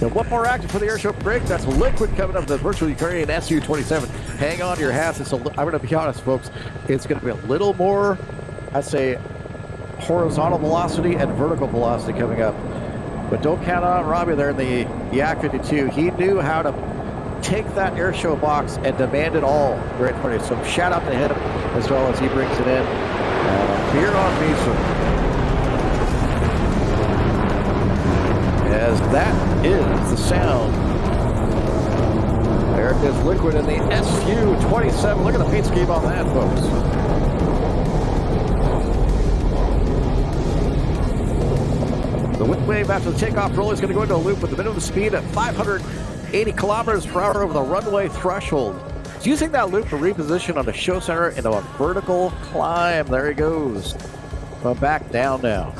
So one more active for the airshow break. That's LIKWID coming up, the virtual Ukrainian Su-27. Hang on to your hats. I'm going to be honest, folks. It's going to be a little more, I'd say, horizontal velocity and vertical velocity coming up. But don't count on Robbie there in the Yak-52. He knew how to take that airshow box and demand it all right in front of you. So shout out to him as well as he brings it in. Here on Mesa. As that is the sound. There it is, LIKWID in the Su-27. Look at the paint scheme on that, folks. The wind wave after the takeoff roll is going to go into a loop with the minimum speed at 580 kilometers per hour over the runway threshold. It's using that loop to reposition on the show center into a vertical climb. There he goes. But back down now.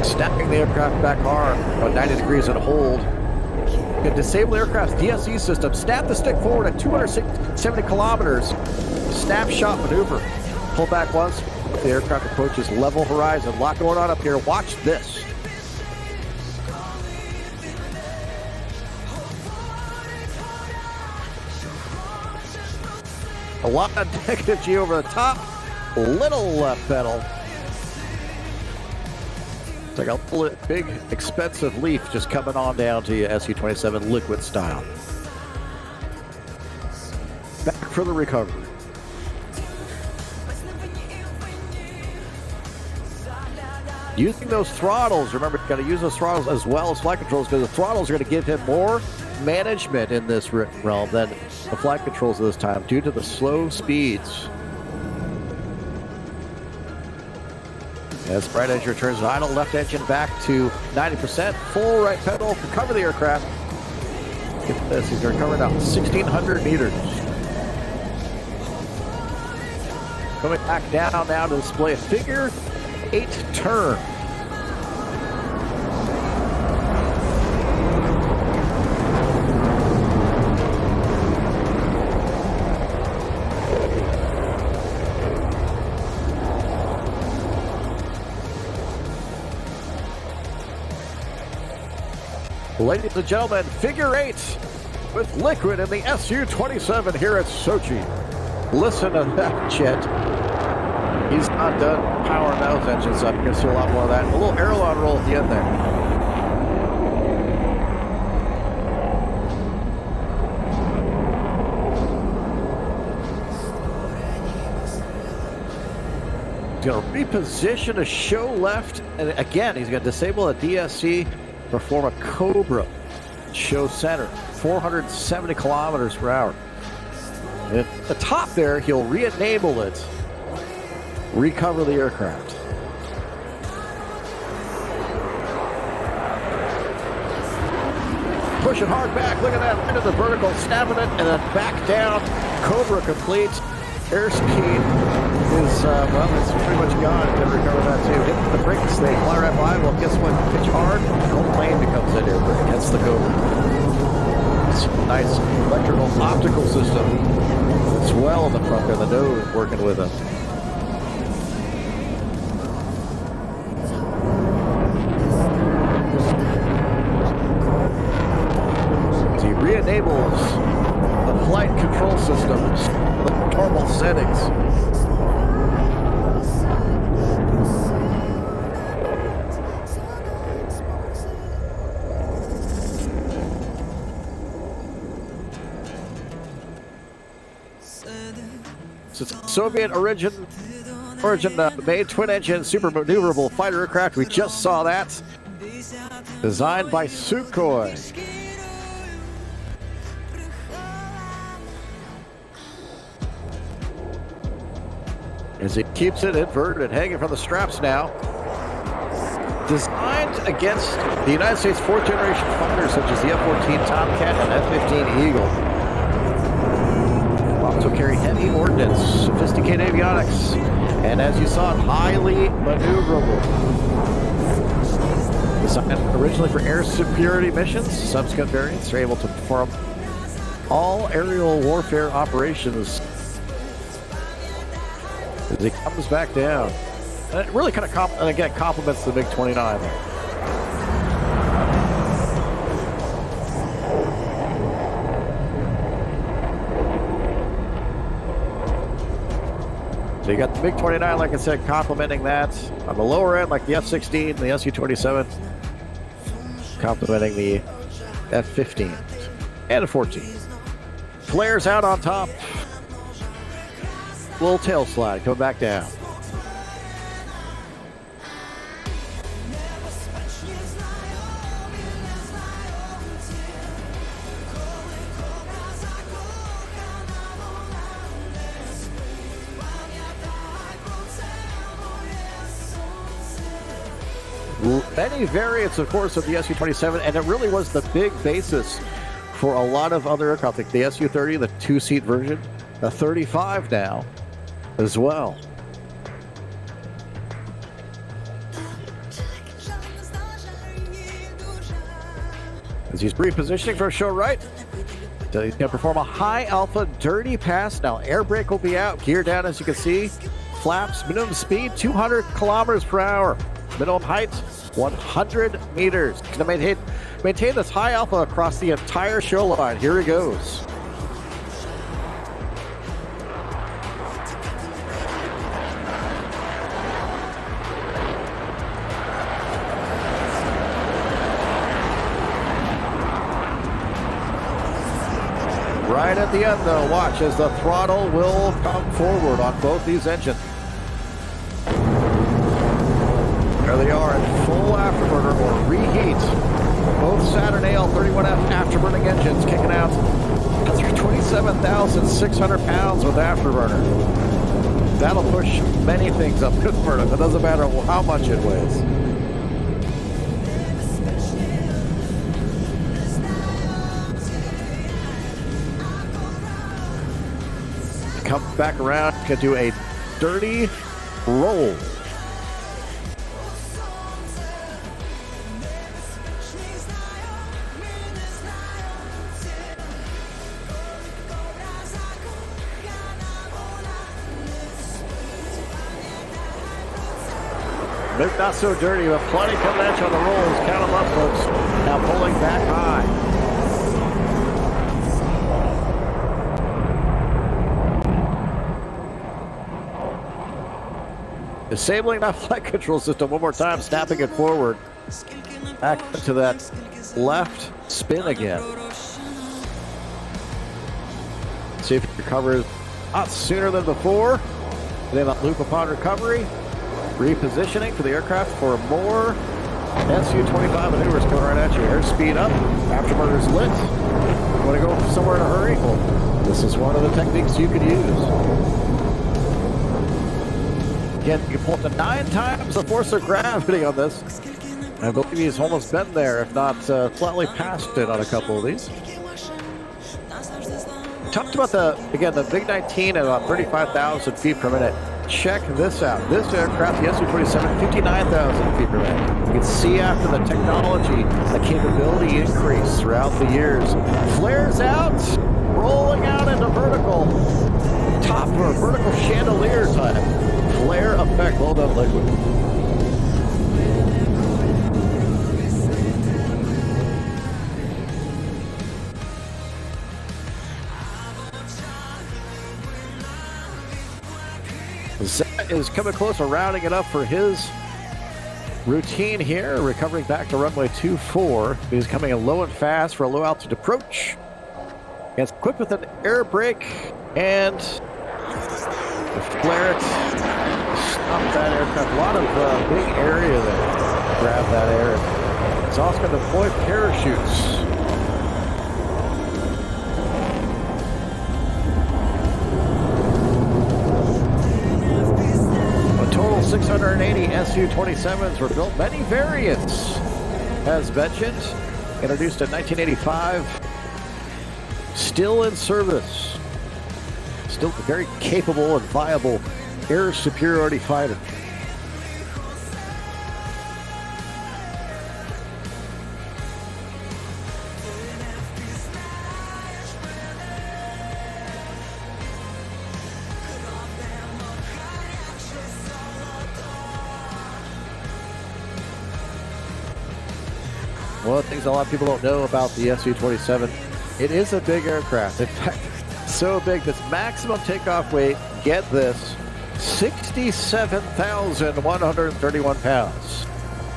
Snapping the aircraft back hard, about 90 degrees and hold. You can disable the aircraft's DCS system. Snap the stick forward at 270 kilometers. Snapshot maneuver. Pull back once. The aircraft approaches level horizon. A lot going on up here. Watch this. A lot of negative G over the top. Little left pedal. It's like a big, expensive leaf just coming on down to you, Su-27 LIKWID style. Back for the recovery. Using those throttles, remember, you've got to use those throttles as well as flight controls, because the throttles are going to give him more management in this realm than the flight controls this time due to the slow speeds. As right engine returns idle, left engine back to 90%, full right pedal to cover the aircraft. Get this, he's going to cover now 1,600 meters. Coming back down now to display a figure 8 turn. Ladies and gentlemen, figure 8 with LIKWID in the Su-27 here at Sochi. Listen to that jet. He's not done powering those engines up. You're going to see a lot more of that. A little aileron roll at the end there. He's going to reposition a show left. And again, he's going to disable a DSC. Perform a Cobra show center, 470 kilometers per hour. At the top there, he'll re-enable it, recover the aircraft. Push it hard back, look at that, into the vertical, snapping it, and then back down. Cobra complete. Airspeed is, well, it's pretty much gone. Can recover that too. Hit the brakes, they fly right by. Well, guess what? Pitch hard, the whole plane becomes that air brake. Hence the Cobra. It's a nice electrical optical system. It's well in the front there, the nose working with it. So he re-enables the flight control systems, the normal settings. So it's a Soviet origin made twin-engine super maneuverable fighter aircraft. We just saw that. Designed by Sukhoi. As it keeps it inverted, hanging from the straps now. Designed against the United States fourth-generation fighters such as the F-14 Tomcat and F-15 Eagle. Also carry heavy ordnance, sophisticated avionics, and as you saw, highly maneuverable. Designed originally for air superiority missions, subsequent variants are able to perform all aerial warfare operations as he comes back down. And it really kind of complements the MiG-29. So you got the MiG-29, like I said, complementing that. On the lower end, like the F-16, the Su-27, complementing the F-15 and a 14. Flares out on top. Little tail slide coming back down. Many variants, of course, of the Su-27, and it really was the big basis for a lot of other aircraft, like the Su-30, the two-seat version, the 35 now as well. As he's repositioning for a show right, so he's going to perform a high alpha dirty pass. Now air brake will be out, gear down as you can see, flaps, minimum speed 200 kilometers per hour, minimum height 100 meters. Going to maintain this high alpha across the entire show line. Here he goes. Right at the end, though, watch as the throttle will come forward on both these engines. There they are in full afterburner or reheat. Both Saturn AL31F afterburning engines kicking out 27,600 pounds with afterburner. That'll push many things up with burn. It doesn't matter how much it weighs. Come back around, can do a dirty roll. Not so dirty, but plenty coming at you on the rolls. Count them up, folks. Now pulling back high. Disabling that flight control system one more time, snapping it forward. Back to that left spin again. See if it recovers not sooner than before. Then that loop upon recovery. Repositioning for the aircraft for more Su-25 maneuvers coming right at you. Airspeed up, afterburner's lit. You want to go somewhere in a hurry? Well, this is one of the techniques you could use. Again, you can pull up to 9 times the force of gravity on this. I believe he's almost been there, if not slightly past it on a couple of these. Talked about the MiG-19 at about 35,000 feet per minute. Check this out. This aircraft, the Su-27, 59,000 feet per minute. You can see after the technology, the capability increase throughout the years. Flares out, rolling out into vertical. Top or vertical chandelier type. Flare effect. Well done, Liquid. Zet is coming close to rounding it up for his routine here, recovering back to runway 24. He's coming in low and fast for a low altitude approach. It's equipped with an air brake and flare it. Stop that aircraft. A lot of big area there. Grab that air. It's also going to deploy parachutes. Total 680 Su-27s were built. Many variants, as mentioned. Introduced in 1985. Still in service. Still a very capable and viable air superiority fighter. One of the things a lot of people don't know about the Su-27, it is a big aircraft. In fact, so big that its maximum takeoff weight, get this, 67,131 pounds.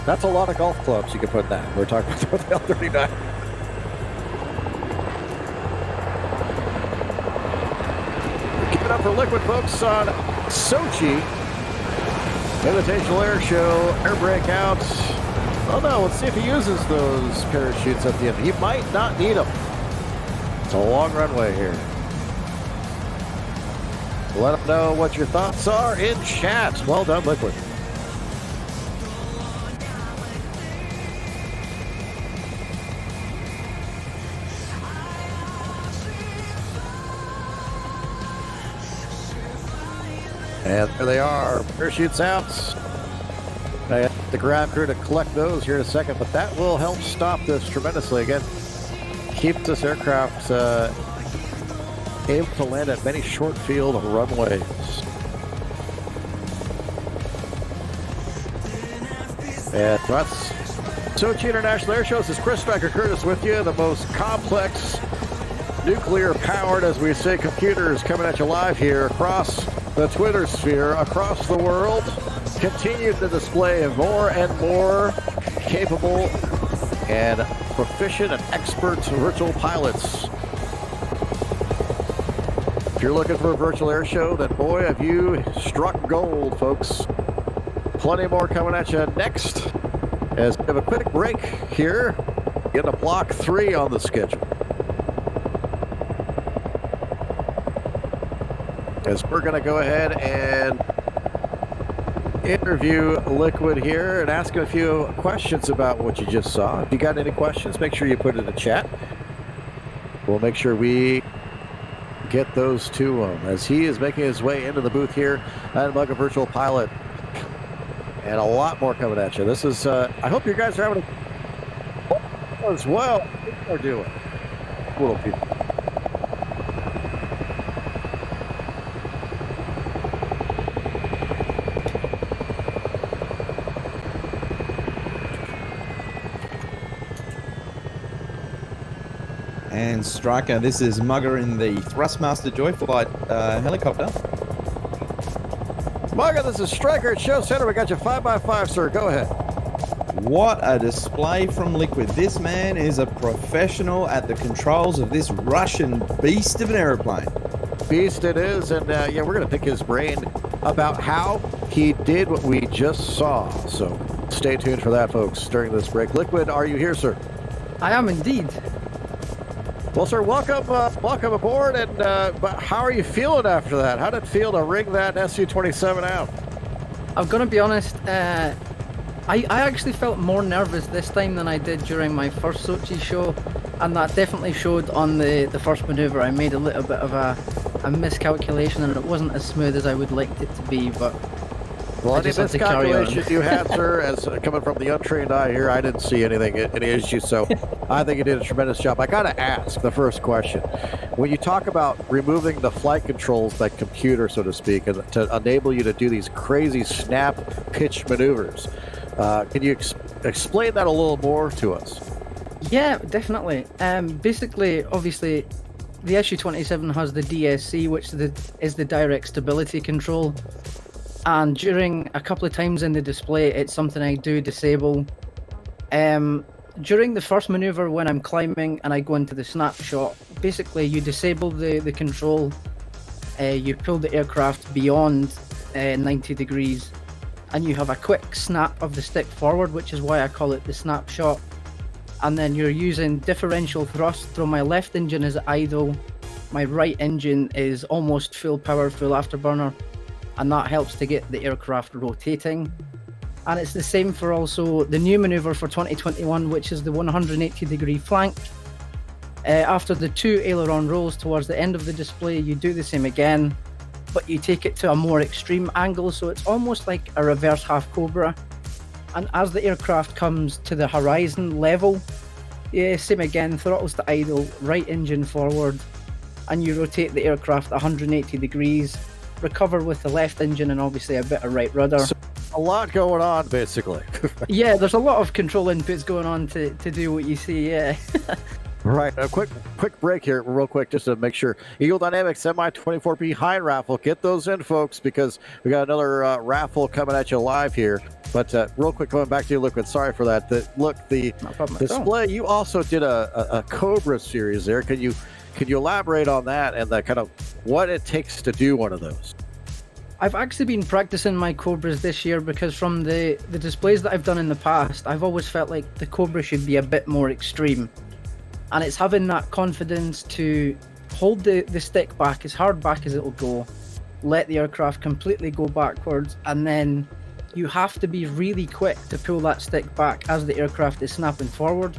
That's a lot of golf clubs you can put in that. We're talking about the L-39. Keep it up for Liquid, folks, on Sochi Invitational Airshow, air breakouts. Oh no, let's see if he uses those parachutes at the end. He might not need them. It's a long runway here. Let them know what your thoughts are in chat. Well done, Liquid. And there they are, parachutes out. I have the ground crew to collect those here in a second, but that will help stop this tremendously. Again, keep this aircraft able to land at many short field runways. And that's Sochi International Airshow. This is Chris Striker Curtis with you. The most complex, nuclear-powered, as we say, computers coming at you live here across the Twitter sphere, across the world. Continue the display of more and more capable and proficient and expert virtual pilots. If you're looking for a virtual air show, then boy, have you struck gold, folks. Plenty more coming at you next as we have a quick break here. Getting a block 3 on the schedule. As we're going to go ahead and interview Liquid here and ask a few questions about what you just saw. If you got any questions, make sure you put it in the chat. We'll make sure we get those to him as he is making his way into the booth here at Mugga Virtual Pilot. And a lot more coming at you. This is, I hope you guys are having a as well. People are doing. Little people. And Striker, this is Mugga in the Thrustmaster Joyflight helicopter. Mugga, this is Striker at Show Center. We got you 5x5, sir. Go ahead. What a display from Liquid. This man is a professional at the controls of this Russian beast of an aeroplane. Beast it is, and yeah, we're going to pick his brain about how he did what we just saw. So stay tuned for that, folks, during this break. Liquid, are you here, sir? I am indeed. Well, sir, welcome aboard. And but how are you feeling after that? How did it feel to rig that Su-27 out? I'm going to be honest, I actually felt more nervous this time than I did during my first Sochi show, and that definitely showed on the first maneuver. I made a little bit of a miscalculation, and it wasn't as smooth as I would like it to be, but well, any miscalculation you had, sir, as coming from the untrained eye here, I didn't see any issues, so I think you did a tremendous job. I got to ask the first question. When you talk about removing the flight controls, that computer, so to speak, and to enable you to do these crazy snap pitch maneuvers, can you explain that a little more to us? Yeah, definitely. Basically, obviously, the Su-27 has the DSC, which is the direct stability control. And during a couple of times in the display, it's something I do disable. During the first maneuver, when I'm climbing and I go into the snapshot, basically you disable the control, you pull the aircraft beyond 90 degrees, and you have a quick snap of the stick forward, which is why I call it the snapshot. And then you're using differential thrust, so my left engine is idle, my right engine is almost full power, full afterburner, and that helps to get the aircraft rotating. And it's the same for also the new maneuver for 2021, which is the 180 degree flank. After the 2 aileron rolls towards the end of the display, you do the same again, but you take it to a more extreme angle, so it's almost like a reverse half cobra. And as the aircraft comes to the horizon level, yeah, same again, throttles to idle, right engine forward, and you rotate the aircraft 180 degrees, recover with the left engine and obviously a bit of right rudder. A lot going on, basically. Yeah, there's a lot of control inputs going on to do what you see. Yeah. Right. A quick break here, real quick, just to make sure. Eagle Dynamics Semi 24 behind raffle. Get those in, folks, because we got another raffle coming at you live here. But real quick, going back to you, Liquid. Sorry for that. Look, the display. You also did a Cobra series there. Could you elaborate on that and the kind of what it takes to do one of those? I've actually been practicing my Cobras this year because from the displays that I've done in the past, I've always felt like the Cobra should be a bit more extreme. And it's having that confidence to hold the stick back as hard back as it'll go, let the aircraft completely go backwards, and then you have to be really quick to pull that stick back as the aircraft is snapping forward.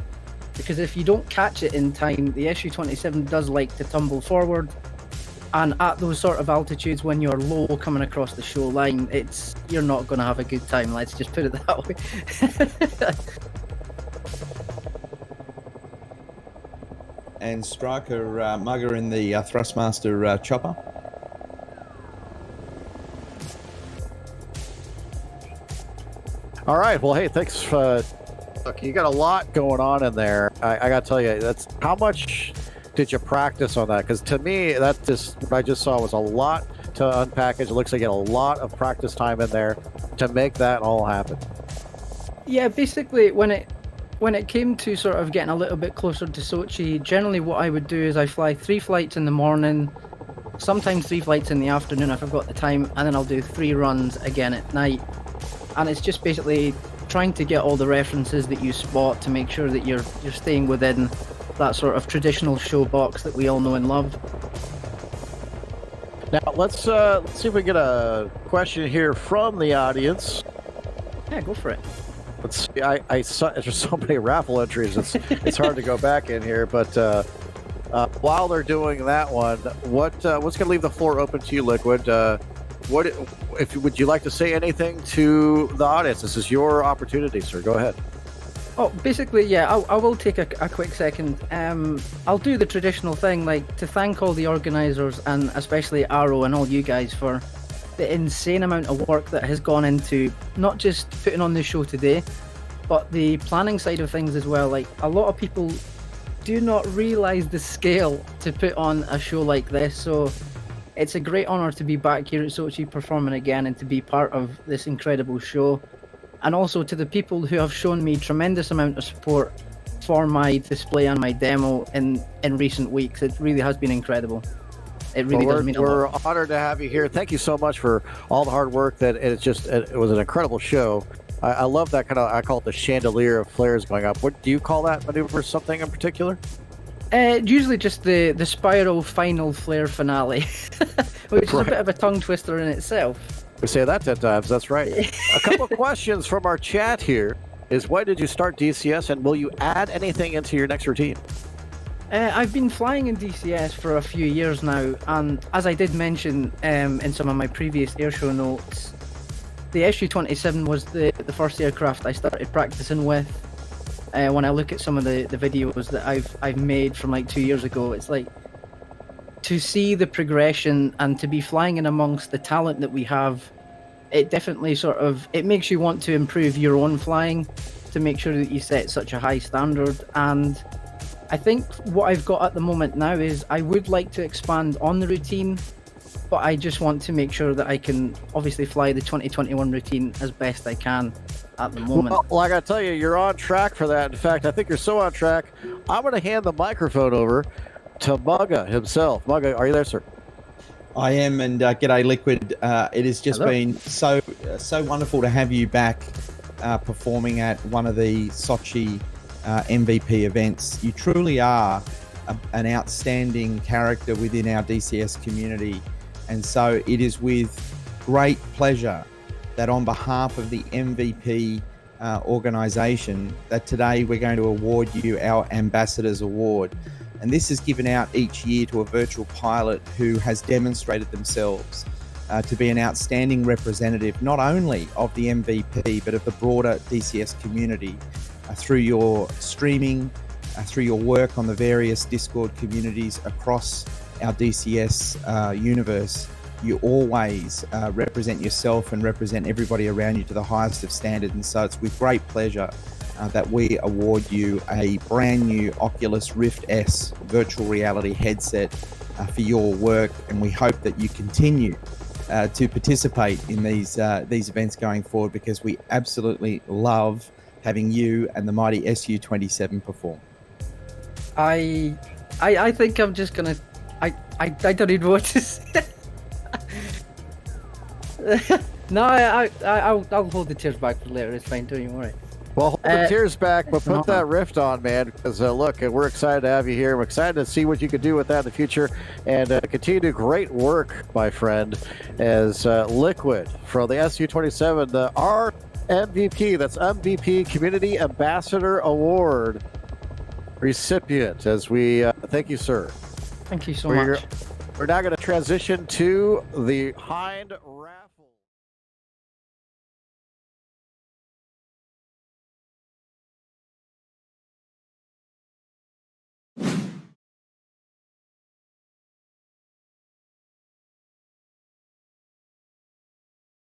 Because if you don't catch it in time, the Su-27 does like to tumble forward. And at those sort of altitudes, when you're low coming across the show line, you're not going to have a good time. Let's just put it that way. And Striker Mugger in the Thrustmaster chopper. All right. Well, hey, thanks. Look, you got a lot going on in there. I got to tell you, that's how much did you practice on that? Because to me, what I just saw was a lot to unpackage. It looks like you had a lot of practice time in there to make that all happen. Yeah, basically, when it came to sort of getting a little bit closer to Sochi, generally what I would do is I fly 3 flights in the morning, sometimes 3 flights in the afternoon if I've got the time, and then I'll do 3 runs again at night. And it's just basically trying to get all the references that you spot to make sure that you're staying within that sort of traditional show box that we all know and love. Now let's see if we get a question here from the audience. Yeah, go for it. Let's see. I saw there's so many raffle entries. It's hard to go back in here. But while they're doing that one, what's going to leave the floor open to you, Liquid? Would you like to say anything to the audience? This is your opportunity, sir. Go ahead. Oh, basically, yeah, I will take a quick second. I'll do the traditional thing, like to thank all the organisers and especially Arrow and all you guys for the insane amount of work that has gone into not just putting on this show today, but the planning side of things as well. Like, a lot of people do not realise the scale to put on a show like this, so it's a great honour to be back here at Sochi performing again and to be part of this incredible show. And also to the people who have shown me tremendous amount of support for my display and my demo in recent weeks. It really has been incredible. It really does mean a lot. We're honored to have you here. Thank you so much for all the hard work. It was an incredible show. I love that kind of, I call it the chandelier of flares going up. What do you call that maneuver? Something in particular? Usually just the spiral final flare finale, which is a bit of a tongue twister in itself. We say that 10 times, that's right. A couple of questions from our chat here is, why did you start DCS, and will you add anything into your next routine? I've been flying in DCS for a few years now, and as I did mention in some of my previous airshow notes, the Su-27 was the first aircraft I started practicing with. When I look at some of the videos that I've made from like 2 years ago, it's like to see the progression and to be flying in amongst the talent that we have, it definitely it makes you want to improve your own flying to make sure that you set such a high standard. And I think what I've got at the moment now is I would like to expand on the routine, but I just want to make sure that I can obviously fly the 2021 routine as best I can at the moment. Well, I got to tell you, you're on track for that. In fact, I think you're so on track, I'm going to hand the microphone over to Mugga himself. Mugga, are you there, sir? I am, and g'day, Liquid. It has just Hello. been so wonderful to have you back performing at one of the Sochi MVP events. You truly are an outstanding character within our DCS community, and so it is with great pleasure that on behalf of the MVP organisation that today we're going to award you our Ambassadors Award. And this is given out each year to a virtual pilot who has demonstrated themselves to be an outstanding representative, not only of the MVP, but of the broader DCS community through your streaming, through your work on the various Discord communities across our DCS universe. you always represent yourself and represent everybody around you to the highest of standard. And so it's with great pleasure that we award you a brand new Oculus Rift S virtual reality headset for your work. And we hope that you continue to participate in these events going forward, because we absolutely love having you and the mighty SU-27 perform. I think I'm just gonna. I don't even know what to say. No, I'll hold the tears back for later. It's fine. Don't you worry. Well, hold the tears back, but put that Rift on, man, because look, we're excited to have you here. We're excited to see what you can do with that in the future, and continue to do great work, my friend, as LIKWID from the SU-27, our MVP, that's MVP Community Ambassador Award recipient, as we thank you, sir. Thank you so much. We're now going to transition to the Hind Raffle.